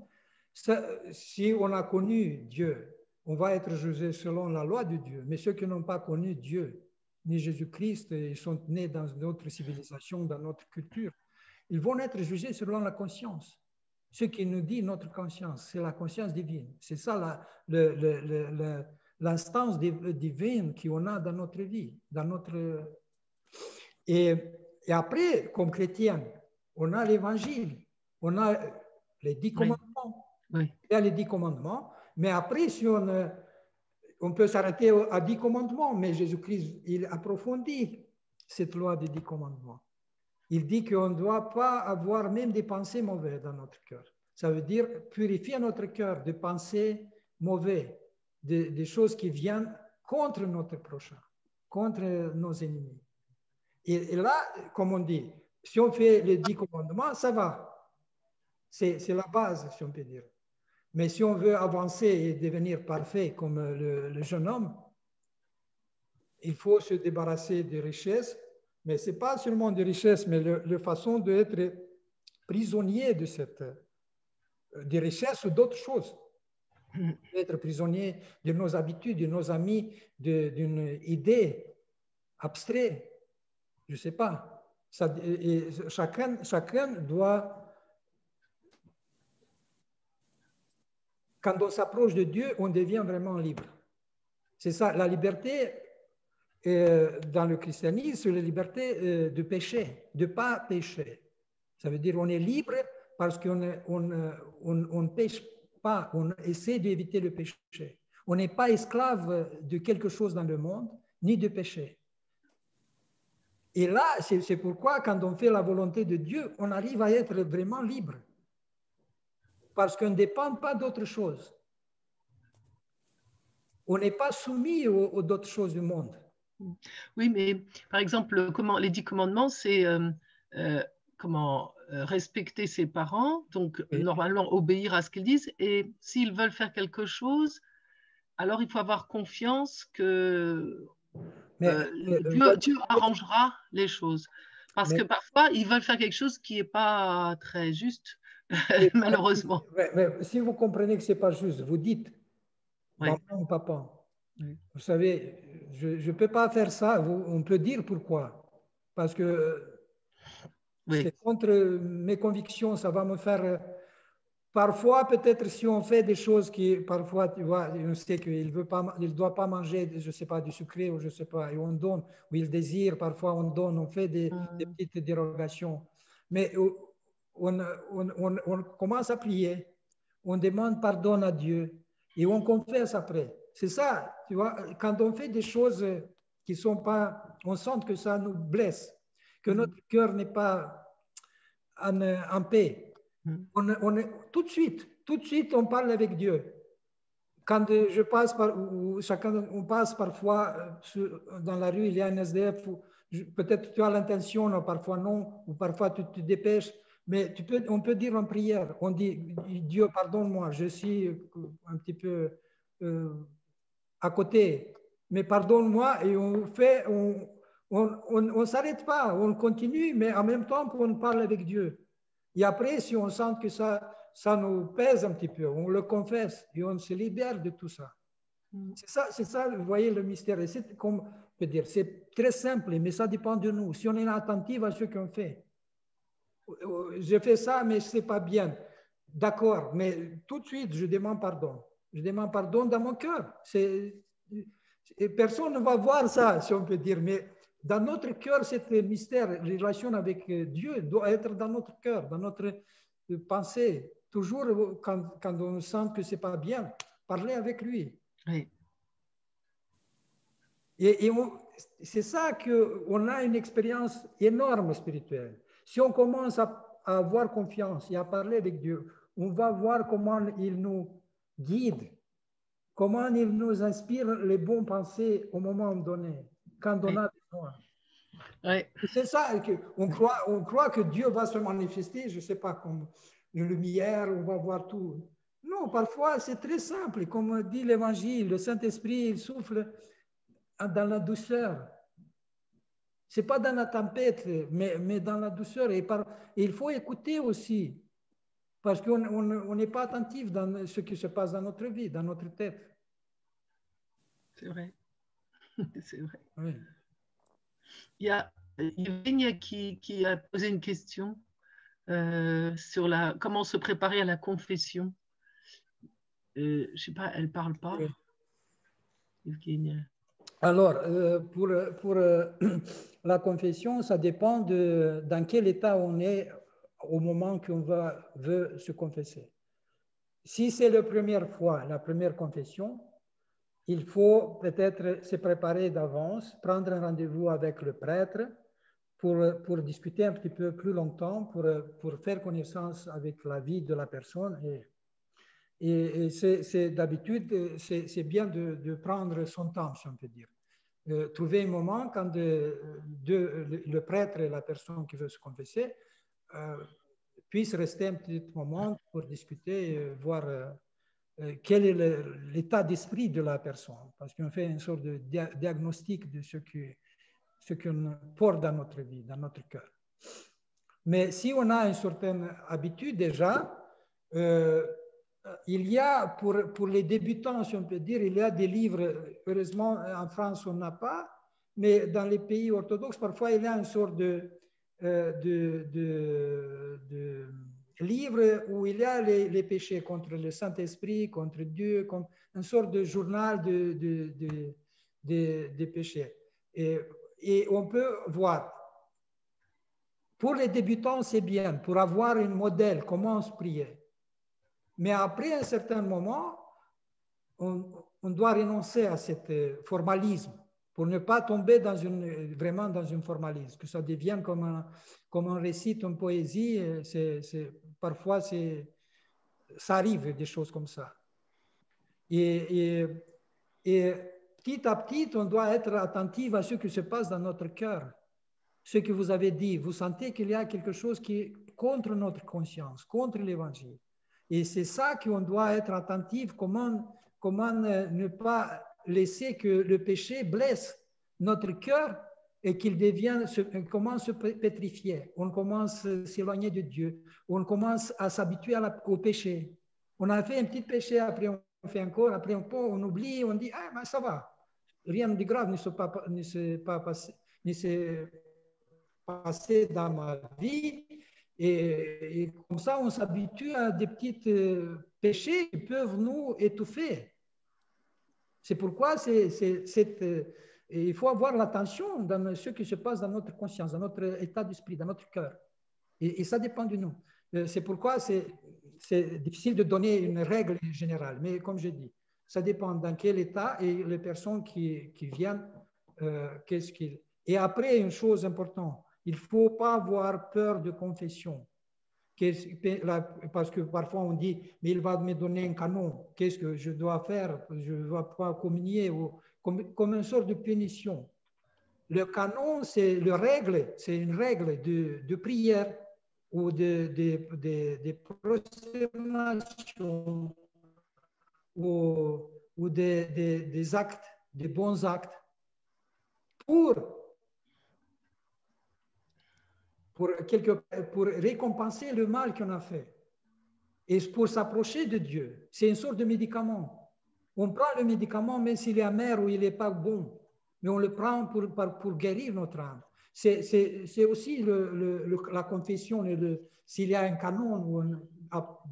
Speaker 1: si on a connu Dieu, on va être jugé selon la loi de Dieu. Mais ceux qui n'ont pas connu Dieu, ni Jésus-Christ, ils sont nés dans notre civilisation, dans notre culture, ils vont être jugés selon la conscience. Ce qui nous dit notre conscience, c'est la conscience divine. C'est ça l'instance divine qu'on a dans notre vie. Et après, comme chrétien, on a l'évangile, on a les 10 commandements.
Speaker 2: Oui.
Speaker 1: Il y a les 10 commandements, mais après, si on peut s'arrêter à 10 commandements, mais Jésus-Christ, il approfondit cette loi des 10 commandements. Il dit qu'on ne doit pas avoir même des pensées mauvaises dans notre cœur. Ça veut dire purifier notre cœur de pensées mauvaises, des choses qui viennent contre notre prochain, contre nos ennemis. Et là, comme on dit, si on fait les 10 commandements, ça va. C'est la base, si on peut dire. Mais si on veut avancer et devenir parfait comme le jeune homme, il faut se débarrasser des richesses. Mais ce n'est pas seulement des richesses, mais la façon d'être prisonnier de des richesses ou d'autres choses. Être prisonnier de nos habitudes, de nos amis, d'une idée abstraite. Je ne sais pas. Et chacun doit, quand on s'approche de Dieu, on devient vraiment libre. C'est ça, la liberté dans le christianisme, c'est la liberté de pécher, de ne pas pécher. Ça veut dire qu'on est libre parce qu'on ne pêche pas, on essaie d'éviter le péché. On n'est pas esclave de quelque chose dans le monde, ni de péché. Et là, c'est pourquoi quand on fait la volonté de Dieu, on arrive à être vraiment libre. Parce qu'on ne dépend pas d'autre chose. On n'est pas soumis aux d'autres choses du monde.
Speaker 2: Oui, mais par exemple, les 10 commandements, c'est respecter ses parents, donc normalement obéir à ce qu'ils disent, et s'ils veulent faire quelque chose, alors il faut avoir confiance que Dieu arrangera les choses. Parce que parfois, ils veulent faire quelque chose qui n'est pas très juste, malheureusement.
Speaker 1: Mais si vous comprenez que ce n'est pas juste, vous dites, maman ou papa, vous savez, je ne peux pas faire ça. On peut dire pourquoi. Parce que c'est contre mes convictions, ça va me faire... Parfois, peut-être si on fait des choses qui, parfois, tu vois, on sait qu'il ne doit pas manger, je ne sais pas, du sucré ou je ne sais pas, et on donne, ou il désire, parfois on donne, on fait des petites dérogations. Mais on commence à prier, on demande pardon à Dieu et on confesse après. C'est ça, tu vois, quand on fait des choses qui ne sont pas, on sent que ça nous blesse, que notre cœur n'est pas en paix. Tout de suite, on parle avec Dieu. Quand je passe on passe parfois dans la rue, il y a un SDF, peut-être tu as l'intention, parfois non, ou parfois tu te dépêches, mais on peut dire en prière, on dit, Dieu, pardonne-moi, je suis un petit peu à côté, mais pardonne-moi, et on ne s'arrête pas, on continue, mais en même temps, on parle avec Dieu. Et après, si on sent que ça nous pèse un petit peu, on le confesse et on se libère de tout ça. C'est ça, vous voyez, le mystère. C'est comme peut dire, c'est très simple, mais ça dépend de nous. Si on est attentif à ce qu'on fait, je fais ça, mais ce n'est pas bien. D'accord, mais tout de suite, je demande pardon. Je demande pardon dans mon cœur. Personne ne va voir ça, si on peut dire, mais dans notre cœur, cet mystère, la relation avec Dieu doit être dans notre cœur, dans notre pensée. Toujours, quand on sent que ce n'est pas bien, parler avec lui.
Speaker 2: Oui.
Speaker 1: Et c'est ça qu'on a une expérience énorme spirituelle. Si on commence à avoir confiance et à parler avec Dieu, on va voir comment il nous guide, comment il nous inspire les bonnes pensées au moment donné, quand on a besoin.
Speaker 2: Ouais.
Speaker 1: C'est ça, on croit que Dieu va se manifester, je ne sais pas, comme une lumière, on va voir tout. Non, parfois c'est très simple, comme dit l'Évangile, le Saint-Esprit, il souffle dans la douceur. Ce n'est pas dans la tempête, mais dans la douceur. Et il faut écouter aussi, parce qu'on n'est pas attentif dans ce qui se passe dans notre vie, dans notre tête.
Speaker 2: C'est vrai. C'est vrai.
Speaker 1: Oui.
Speaker 2: Il y a Venia qui a posé une question sur comment se préparer à la confession. Je ne sais pas, elle ne parle pas.
Speaker 1: Oui. Alors, pour la confession, ça dépend dans quel état on est au moment qu'on veut se confesser. Si c'est la première fois, la première confession, il faut peut-être se préparer d'avance, prendre un rendez-vous avec le prêtre pour discuter un petit peu plus longtemps, pour faire connaissance avec la vie de la personne. Et c'est d'habitude, c'est bien de prendre son temps, si on peut dire. Trouver un moment quand le prêtre et la personne qui veut se confesser puissent rester un petit moment pour discuter, voir quel est l'état d'esprit de la personne, parce qu'on fait une sorte de diagnostic de ce qu'on porte dans notre vie, dans notre cœur. Mais si on a une certaine habitude déjà, il y a, pour les débutants, si on peut dire, il y a des livres, heureusement en France on n'a pas, mais dans les pays orthodoxes, parfois il y a une sorte de livre où il y a les péchés contre le Saint-Esprit, contre Dieu, comme une sorte de journal des péchés. Et on peut voir, pour les débutants, c'est bien, pour avoir un modèle, comment se prier. Mais après un certain moment, on doit renoncer à ce formalisme pour ne pas tomber vraiment dans un formalisme, que ça devienne comme on récite une poésie. Parfois, ça arrive, des choses comme ça. Et petit à petit, on doit être attentif à ce qui se passe dans notre cœur. Ce que vous avez dit, vous sentez qu'il y a quelque chose qui est contre notre conscience, contre l'Évangile. Et c'est ça qu'on doit être attentif, comment ne pas laisser que le péché blesse notre cœur et qu'il commence à se pétrifier. On commence à s'éloigner de Dieu. On commence à s'habituer au péché. On a fait un petit péché, après on fait encore, après on oublie, on dit, ah, ben ça va. Rien de grave ne s'est passé dans ma vie. Et comme ça, on s'habitue à des petits péchés qui peuvent nous étouffer. C'est pourquoi il faut avoir l'attention dans ce qui se passe dans notre conscience, dans notre état d'esprit, dans notre cœur. Et ça dépend de nous. C'est pourquoi c'est difficile de donner une règle générale. Mais comme je dis, ça dépend dans quel état et les personnes qui viennent, qu'est-ce qu'ils... Et après, une chose importante, il ne faut pas avoir peur de confession. Parce que parfois on dit, mais il va me donner un canon, qu'est-ce que je dois faire? Je ne dois pas communier, comme une sorte de punition. Le canon, c'est une règle de prière ou de prosternation ou des actes, des bons actes pour récompenser le mal qu'on a fait et pour s'approcher de Dieu. C'est une sorte de médicament. On prend le médicament même s'il est amer ou il n'est pas bon, mais on le prend pour guérir notre âme. C'est aussi la confession, s'il y a un canon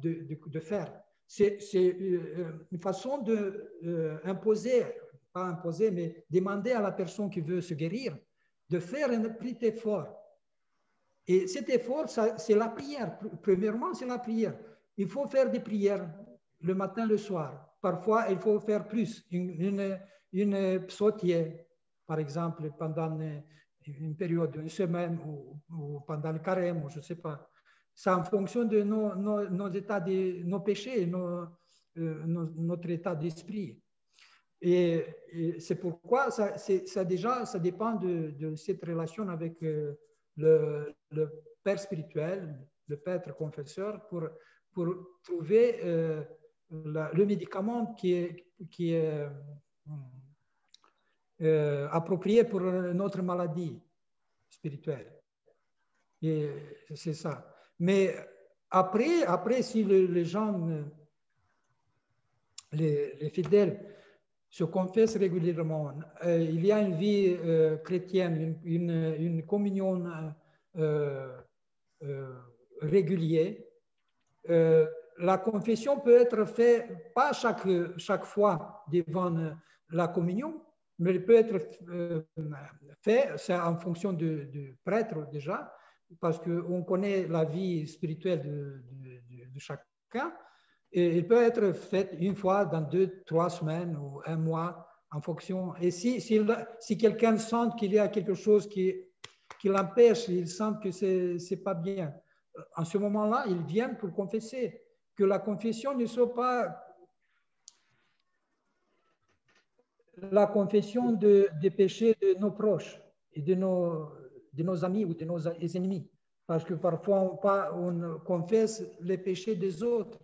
Speaker 1: de faire. C'est une façon d'imposer, pas imposer, mais demander à la personne qui veut se guérir de faire un petit effort. Et cet effort, c'est la prière. Premièrement, c'est la prière. Il faut faire des prières le matin, le soir. Parfois, il faut faire plus. Une psautier, par exemple, pendant une période d'une semaine ou pendant le carême, ou je ne sais pas. C'est en fonction de nos états, nos péchés, notre état d'esprit. Et c'est pourquoi ça dépend de cette relation avec le père spirituel, le prêtre confesseur, pour trouver le médicament qui est approprié pour notre maladie spirituelle. Et c'est ça. Mais après si les gens, les fidèles, se confessent régulièrement, il y a une vie chrétienne, une communion régulière. La confession peut être faite pas chaque fois devant la communion, mais elle peut être faite, c'est en fonction du prêtre déjà, parce qu'on connaît la vie spirituelle de chacun. Et il peut être fait une fois dans 2, 3 semaines ou un mois en fonction. Et si quelqu'un sent qu'il y a quelque chose qui l'empêche, il sent que c'est pas bien, en ce moment-là, il vient pour confesser. Que la confession ne soit pas la confession des péchés de nos proches et de nos amis ou de nos ennemis. Parce que parfois, on confesse les péchés des autres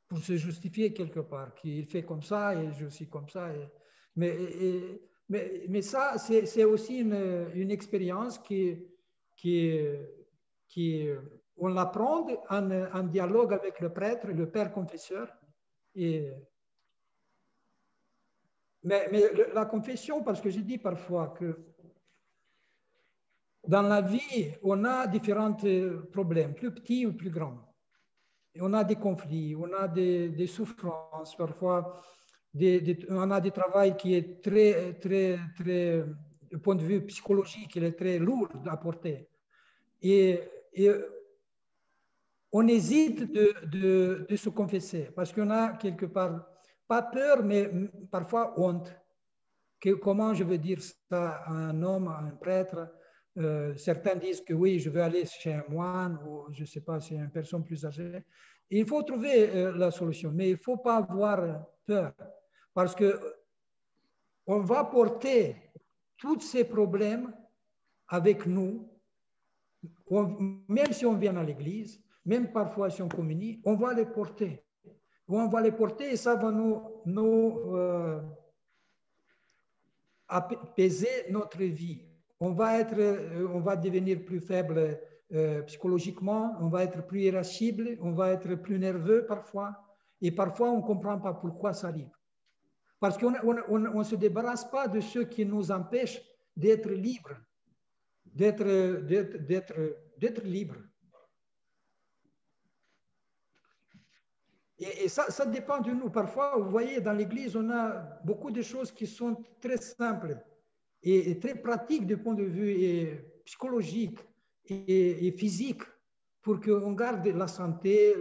Speaker 1: pour se justifier quelque part, qu'il fait comme ça et je suis comme ça. Mais ça, c'est aussi une expérience on l'apprend en dialogue avec le prêtre, le père confesseur. Mais la confession, parce que je dis parfois que dans la vie, on a différents problèmes, plus petits ou plus grands. Et on a des conflits, on a des souffrances, parfois on a des travail qui est très, du point de vue psychologique, il est très lourd à porter. Et on hésite de se confesser parce qu'on a quelque part, pas peur, mais parfois honte. Comment je veux dire ça à un homme, à un prêtre? Certains disent que oui, je veux aller chez un moine ou je ne sais pas, chez une personne plus âgée. Il faut trouver la solution, mais il ne faut pas avoir peur parce qu'on va porter tous ces problèmes avec nous, même si on vient à l'église, même parfois si on communie, on va les porter. On va les porter et ça va nous apaiser notre vie. On va devenir plus faible psychologiquement, on va être plus irascible, on va être plus nerveux parfois, et parfois on ne comprend pas pourquoi ça arrive. Parce qu'on ne se débarrasse pas de ce qui nous empêche d'être libres, d'être libres. Et ça dépend de nous. Parfois, vous voyez, dans l'Église, on a beaucoup de choses qui sont très simples et très pratiques du point de vue psychologique et physique pour qu'on garde la santé,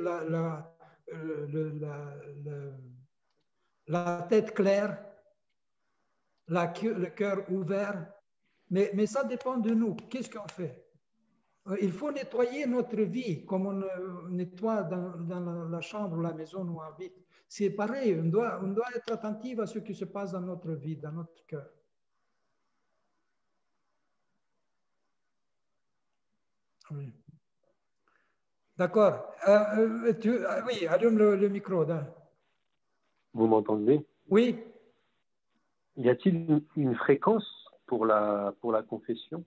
Speaker 1: la tête claire, le cœur ouvert. Mais ça dépend de nous. Qu'est-ce qu'on fait? Il faut nettoyer notre vie comme on nettoie dans la chambre ou la maison où on habite. C'est pareil, on doit être attentif à ce qui se passe dans notre vie, dans notre cœur. Oui. D'accord. Oui, allume le micro. Là.
Speaker 3: Vous m'entendez?
Speaker 1: Oui.
Speaker 3: Y a-t-il une fréquence pour la confession?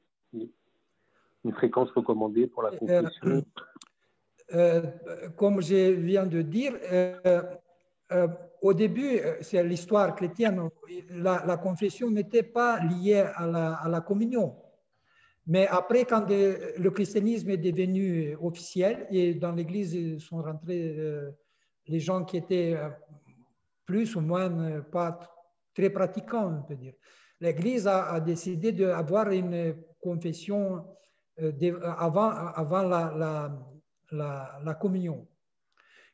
Speaker 3: Une fréquence recommandée pour la confession?
Speaker 1: Comme je viens de dire, au début, c'est l'histoire chrétienne, la confession n'était pas liée à la communion. Mais après, quand le christianisme est devenu officiel et dans l'Église sont rentrés les gens qui étaient plus ou moins pas très pratiquants, on peut dire, l'Église a décidé d'avoir une confession avant la communion.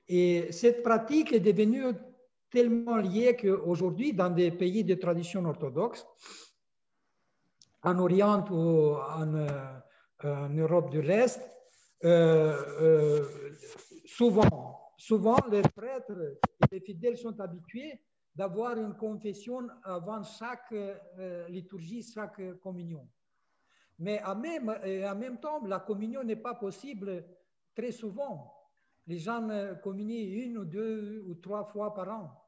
Speaker 1: Et cette pratique est devenue tellement liée qu'aujourd'hui, dans des pays de tradition orthodoxe, en Orient ou en Europe de l'Est, souvent les prêtres et les fidèles sont habitués d'avoir une confession avant chaque liturgie, chaque communion. Mais en même temps, la communion n'est pas possible très souvent. Les gens communient 1 ou 2 ou 3 fois par an,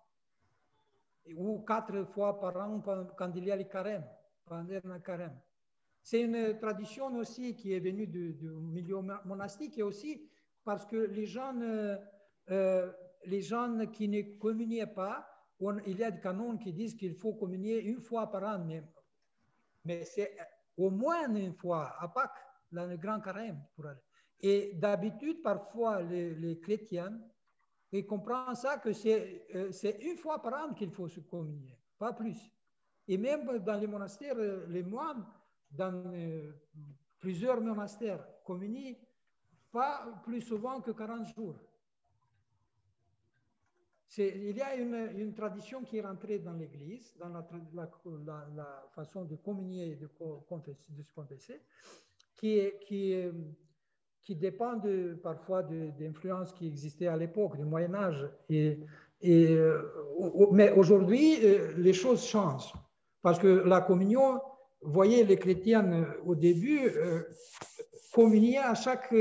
Speaker 1: ou 4 fois par an quand il y a les carèmes. C'est une tradition aussi qui est venue du milieu monastique et aussi parce que les gens qui ne communiaient pas, il y a des canons qui disent qu'il faut communier 1 fois par an, mais c'est au moins 1 fois à Pâques, dans le grand carême. Et d'habitude, parfois, les chrétiens, ils comprennent ça que c'est 1 fois par an qu'il faut se communier, pas plus. Et même dans les monastères, les moines dans plusieurs monastères, communient pas plus souvent que 40 jours. Il y a une tradition qui est rentrée dans l'Église, dans la façon de communier et de se confesser, qui dépend parfois d'influences qui existaient à l'époque, du Moyen-Âge. Mais aujourd'hui, les choses changent. Parce que la communion, vous voyez, les chrétiens au début communiaient à chaque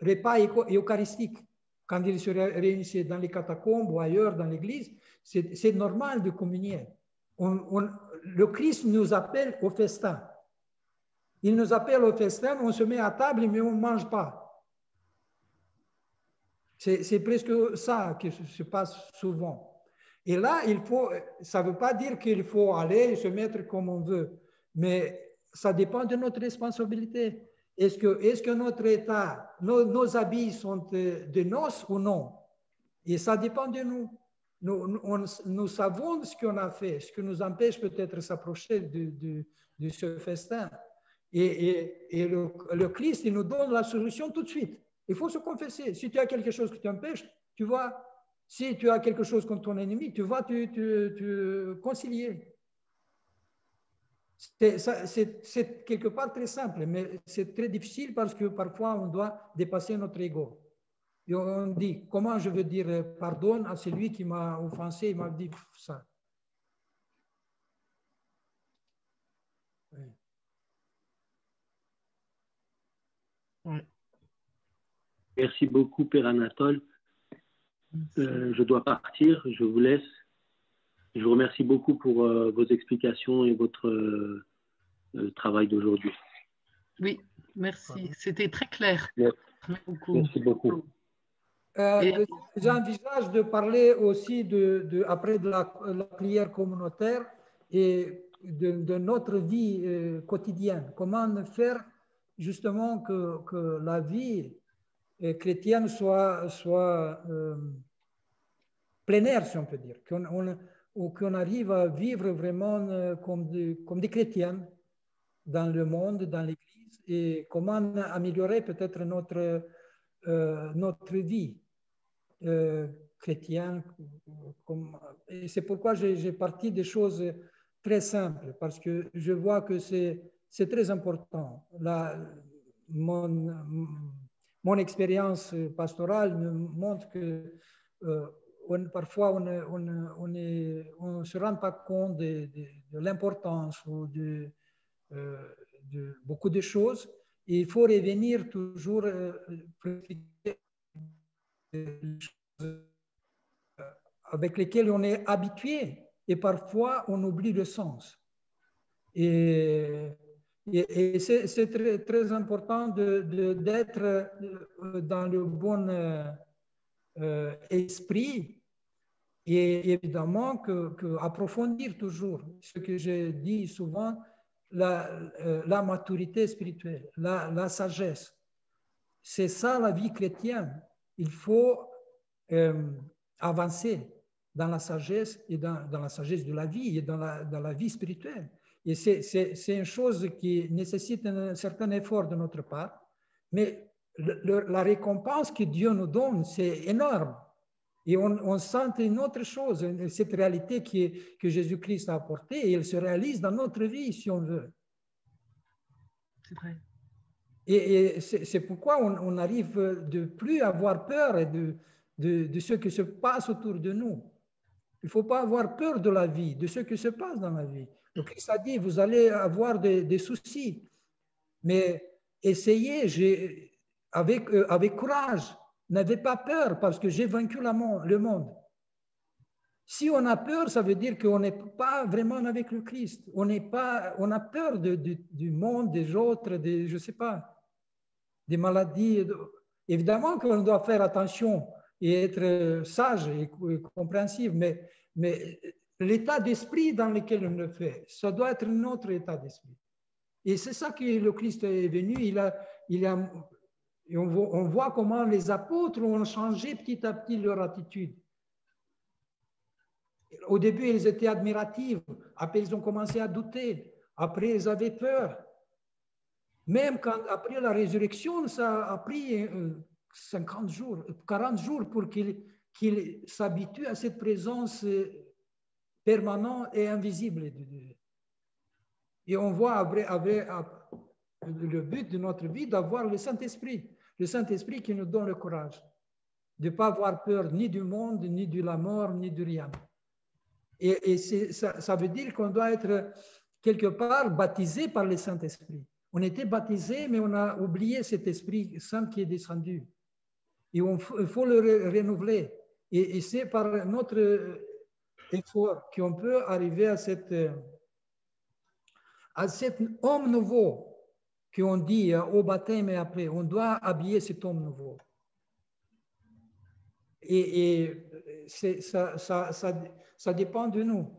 Speaker 1: repas eucharistique. Quand ils se réunissaient dans les catacombes ou ailleurs dans l'église, c'est normal de communier. Le Christ nous appelle au festin. Il nous appelle au festin, on se met à table, mais on ne mange pas. C'est presque ça qui se passe souvent. Et là, ça ne veut pas dire qu'il faut aller et se mettre comme on veut, mais ça dépend de notre responsabilité. Est-ce que notre état, nos habits sont de noces ou non? Et ça dépend de nous. Nous savons ce qu'on a fait, ce qui nous empêche peut-être de s'approcher de ce festin. Et le Christ, il nous donne la solution tout de suite. Il faut se confesser. Si tu as quelque chose qui t'empêche, tu vas, si tu as quelque chose contre ton ennemi, tu vas te concilier. C'est quelque part très simple, mais c'est très difficile parce que parfois on doit dépasser notre ego. Et on dit, comment je veux dire pardon à celui qui m'a offensé, il m'a dit ça. Oui.
Speaker 2: Oui.
Speaker 3: Merci beaucoup, Père Anatole. Je dois partir, je vous laisse. Je vous remercie beaucoup pour vos explications et votre travail d'aujourd'hui.
Speaker 2: Oui, merci. C'était très clair.
Speaker 3: Merci,
Speaker 2: beaucoup.
Speaker 3: Merci beaucoup.
Speaker 1: J'envisage de parler aussi après de la prière communautaire et de notre vie quotidienne. Comment faire justement que la vie chrétienne soit plein air, si on peut dire, qu'on arrive à vivre vraiment comme des chrétiens dans le monde, dans l'Église, et comment améliorer peut-être notre vie chrétienne. Et c'est pourquoi j'ai parti des choses très simples, parce que je vois que c'est très important. Mon expérience pastorale me montre que parfois on ne se rend pas compte de l'importance ou de beaucoup de choses. Et il faut revenir toujours avec lesquels on est habitué et parfois on oublie le sens. Et c'est très, très important d'être dans le bon esprit et évidemment approfondir toujours ce que je dis souvent, la maturité spirituelle, la sagesse. C'est ça la vie chrétienne. Il faut avancer dans la sagesse et dans la sagesse de la vie et dans la vie spirituelle. Et c'est une chose qui nécessite un certain effort de notre part, mais la récompense que Dieu nous donne, c'est énorme. Et on sent une autre chose, cette réalité que Jésus-Christ a apportée, et elle se réalise dans notre vie, si on veut.
Speaker 2: C'est vrai.
Speaker 1: Et c'est pourquoi on arrive de plus avoir peur de ce qui se passe autour de nous. Il ne faut pas avoir peur de la vie, de ce qui se passe dans la vie. Le Christ a dit, vous allez avoir des soucis, mais essayez avec courage. N'avez pas peur parce que j'ai vaincu le monde. Si on a peur, ça veut dire qu'on n'est pas vraiment avec le Christ. On a peur du monde, des autres, je ne sais pas, des maladies. Évidemment qu'on doit faire attention et être sage et compréhensif, mais l'état d'esprit dans lequel on le fait, ça doit être notre état d'esprit. Et c'est ça que le Christ est venu. On voit comment les apôtres ont changé petit à petit leur attitude. Au début, ils étaient admiratifs. Après, ils ont commencé à douter. Après, ils avaient peur. Même quand, après la résurrection, ça a pris 50 jours, 40 jours pour qu'ils s'habituent à cette présence permanente et invisible de Dieu. Et on voit le but de notre vie d'avoir le Saint-Esprit qui nous donne le courage de ne pas avoir peur ni du monde, ni de la mort, ni de rien. Et ça veut dire qu'on doit être quelque part baptisé par le Saint-Esprit. On était baptisé, mais on a oublié cet Esprit Saint qui est descendu. Et il faut le renouveler. Et c'est par notre effort qu'on peut arriver à cet homme nouveau qu'on dit au baptême et après. On doit habiller cet homme nouveau. Et ça dépend de nous,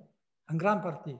Speaker 1: en grande partie.